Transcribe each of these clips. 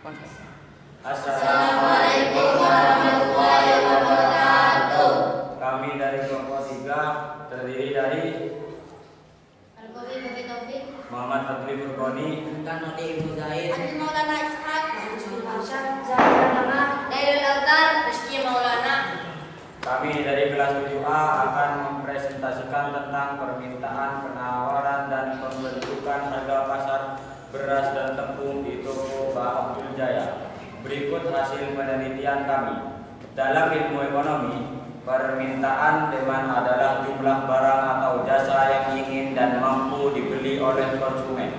Assalamualaikum warahmatullahi wabarakatuh. Kami dari kelompok 3 terdiri dari Al-Qawi Babi Taufik, Muhammad Fadli Furqoni, Kanodi Ibnu Zaid, Adi Maulana Ishaq, Hasan Zahra Nama, Dairul Autar, Rizky Maulana. Kami dari kelas 7A akan mempresentasikan tentang permintaan, penawaran, dan pembentukan harga pasar beras dan tepung di toko Mbah Abdul Jaya. Berikut hasil penelitian kami. Dalam ilmu ekonomi, permintaan demand adalah jumlah barang atau jasa yang ingin dan mampu dibeli oleh konsumen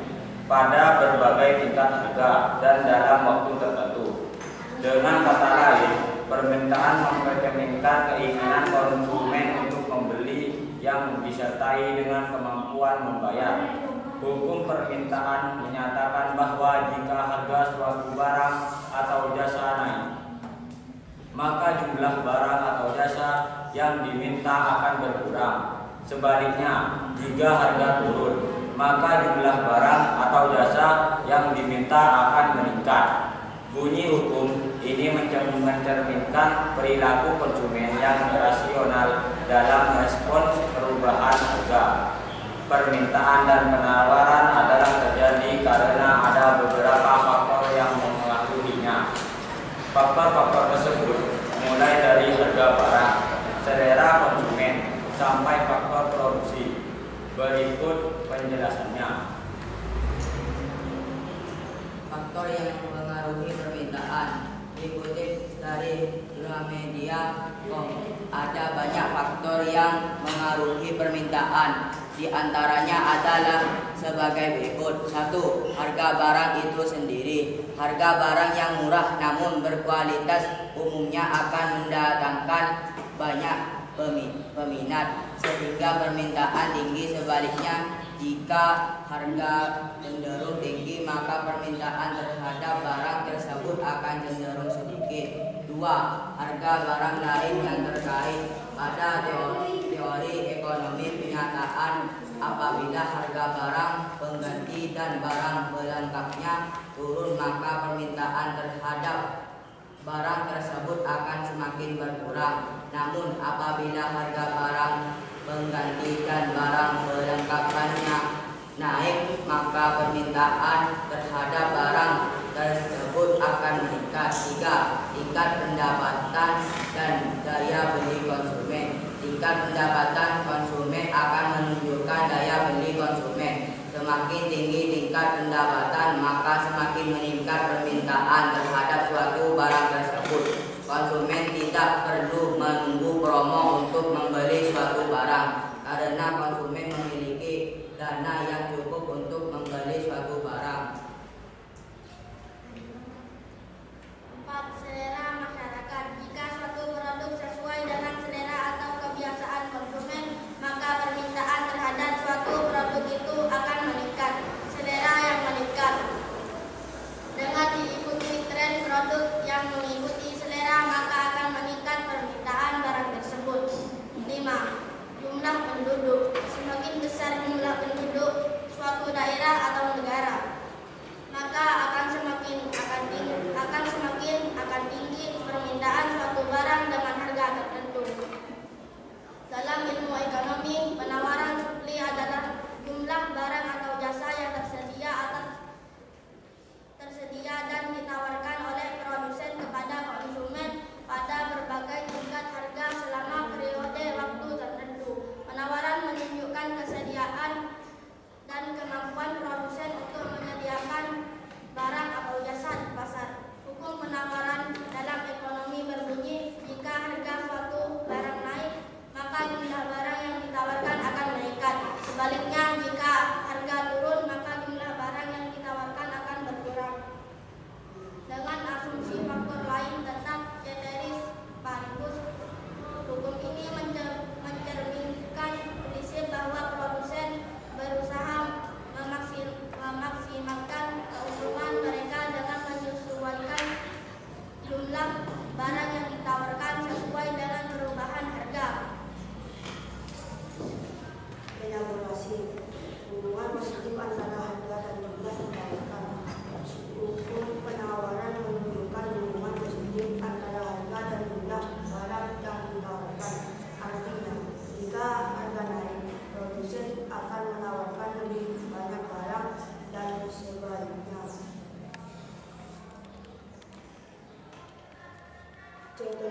pada berbagai tingkat harga dan dalam waktu tertentu. Dengan kata lain, permintaan mempercerminkan keinginan konsumen untuk membeli yang disertai dengan kemampuan membayar. Hukum permintaan menyatakan bahwa jika harga suatu barang atau jasa naik, maka jumlah barang atau jasa yang diminta akan berkurang. Sebaliknya, jika harga turun, maka jumlah barang atau jasa yang diminta akan meningkat. Bunyi hukum ini mencerminkan perilaku konsumen yang rasional dalam respons perubahan harga. Permintaan dan penawaran adalah terjadi karena ada beberapa faktor yang mempengaruhinya. Faktor-faktor tersebut mulai dari harga barang, selera konsumen, sampai faktor produksi. Berikut penjelasannya. faktor yang mempengaruhi permintaan dikutip dari Gramedia.com. Ada banyak faktor yang mengaruhi permintaan. Di antaranya adalah sebagai berikut. 1. Harga barang itu sendiri. Harga barang yang murah namun berkualitas umumnya akan mendatangkan banyak peminat sehingga permintaan tinggi. Sebaliknya, jika harga cenderung tinggi maka permintaan terhadap barang tersebut akan cenderung sedikit. 2. Harga barang lain yang terkait. Ada teori ekonomi penyataan apabila harga barang pengganti dan barang pelengkapnya turun maka permintaan terhadap barang tersebut akan semakin berkurang. Namun apabila harga barang pengganti dan barang pelengkapannya naik maka permintaan terhadap barang tersebut akan meningkat. 3. Tingkat pendapatan dan daya beli konsumen. Tingkat pendapatan konsumen akan menunjukkan daya beli konsumen. Semakin tinggi tingkat pendapatan maka semakin meningkat permintaan terhadap suatu barang tersebut. Konsumen tidak perlu menunggu promo untuk membeli suatu barang karena konsumen memiliki dana yang cukup untuk membeli suatu barang. 4. Selera masyarakat. Jika suatu produk sesuai dengan selera atau kebiasaan konsumen, maka permintaan terhadap suatu produk itu akan meningkat. Selera yang meningkat dengan diikuti tren produk yang mengikuti selera, maka akan meningkat permintaan barang tersebut. 5. Jumlah penduduk. Semakin besar jumlah penduduk suatu daerah atau negara, maka akan semakin tinggi permintaan suatu barang dengan harga tertentu. Dalam ilmu ekonomi, penawaran supli adalah jumlah barang atau jasa yang tersedia dan ditawarkan oleh produsen kepada konsumen pada berbagai tingkat harga selama periode waktu tertentu. Penawaran menunjukkan kesediaan dan kemampuan produsen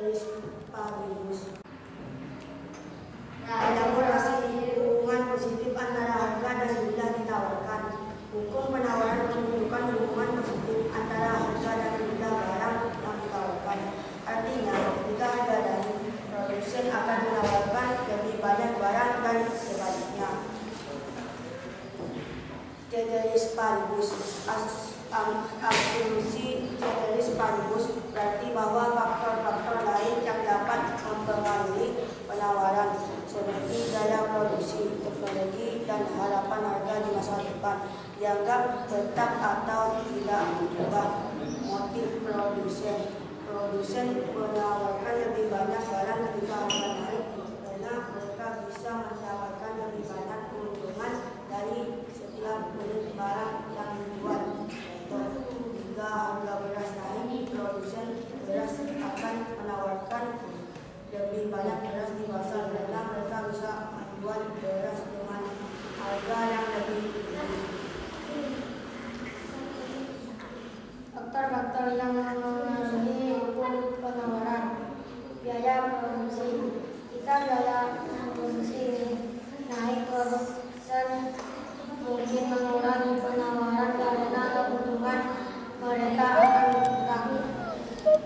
ceteris paribus. Elaborasi hubungan positif antara harga dan jumlah ditawarkan. Hukum penawaran menunjukkan hubungan positif antara harga dan jumlah barang yang ditawarkan. Artinya, ketika harga dari produsen akan menawarkan lebih banyak barang dan sebaliknya. Ceteris paribus. Asumsi ceteris paribus berarti bahwa faktor-faktor lain yang dapat mempengaruhi penawaran seperti daya produksi, teknologi, dan harapan harga di masa depan dianggap tetap atau tidak berubah. Motif produsen. Produsen menawarkan lebih banyak barang ketika harga naik karena mereka bisa mendapatkan lebih banyak keuntungan dari setiap unit barang yang dijual. Contoh, jika harga beras naik, produsen beras akan menawarkan lebih banyak beras di pasar karena mereka bisa menjual beras dengan harga yang lebih tinggi. Faktor-faktor yang mempengaruhi hukum penawaran. Biaya produksi. Jika biaya produksi naik, produsen mungkin mengurangi penawaran karena kebutuhan mereka akan berkurang.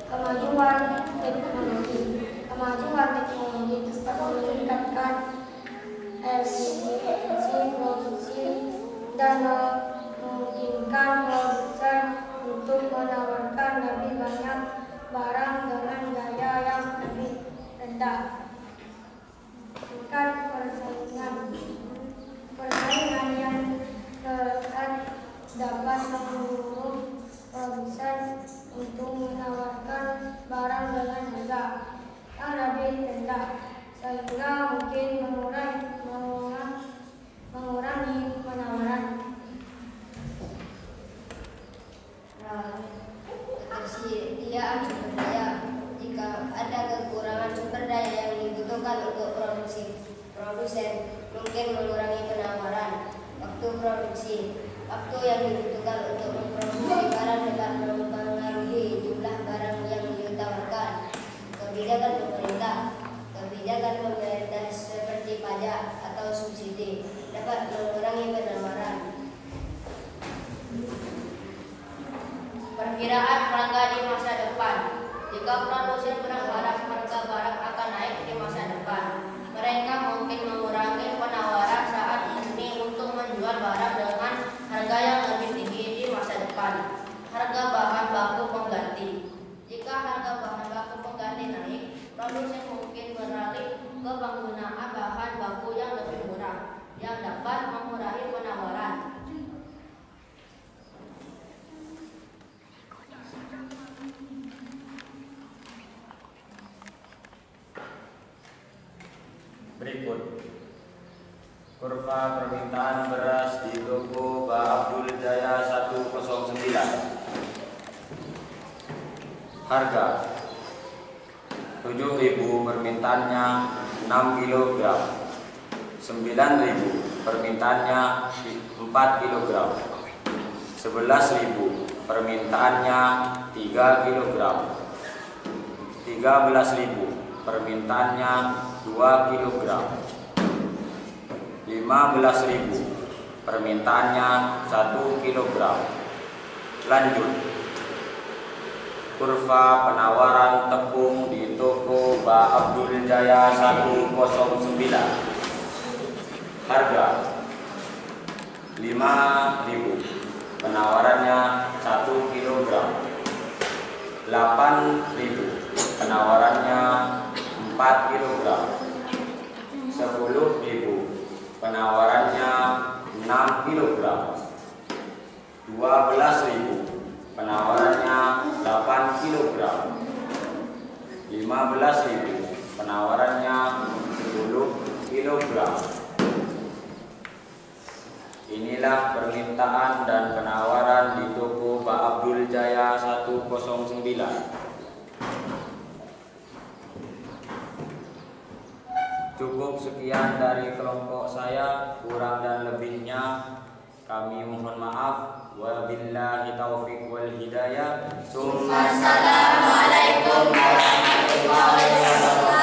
Kemajuan teknologi. Kemajuan teknologi dapat meningkatkan efisiensi produksi dan memungkinkan produsen untuk menawarkan lebih banyak barang dengan daya yang lebih rendah. Tingkat persaingan. Persaingan yang ketat dapat mendorong produsen untuk menawarkan barang dengan harga yang lebih rendah sehingga mungkin mengurangi penawaran. Ketersediaan sumber daya. Jika ada kekurangan sumber daya yang dibutuhkan untuk produsen mungkin mengurangi penawaran. Waktu produksi. Waktu yang dibutuhkan untuk memproduksi barang dapat mempengaruhi jumlah barang yang ditawarkan. Kebijakan pemerintah. Kebijakan pemerintah seperti pajak atau subsidi dapat mengurangi penawaran. Perkiraan harga di masa depan. Jika produsen berharap harga barang akan naik di masa depan, mereka mungkin mengurangi penawaran saat ini untuk menjual barang dengan harga yang lebih tinggi di masa depan. Harga bahan baku pengganti. Jika harga bahan baku pengganti naik, produsen mungkin beralih ke penggunaan bahan baku yang lebih murah, yang dapat mengurangi penawaran. Berikut kurva permintaan beras di toko Pak Abdul Jaya 109. Harga 7.000 permintaannya 6 kg, 9.000 permintaannya 4 kg, 11.000 permintaannya 3 kg, 13.000 permintaannya 2 kg, 15.000 permintaannya 1 kg. Lanjut, kurva penawaran tepung di toko Pak Abdul Jaya 109. Harga 5.000, penawarannya 1 kg. 8.000, penawarannya 4 kg. 10.000, penawarannya 6 kg. 12.000, penawarannya 8 kg. 15.000, penawarannya 10 kg. Inilah permintaan dan penawaran di toko Pak Abdul Jaya 109. Cukup sekian dari kelompok saya, kurang dan lebihnya Kami mohon maaf. Wabillahi taufiq wal hidayah. Assalamualaikum warahmatullahi wabarakatuh.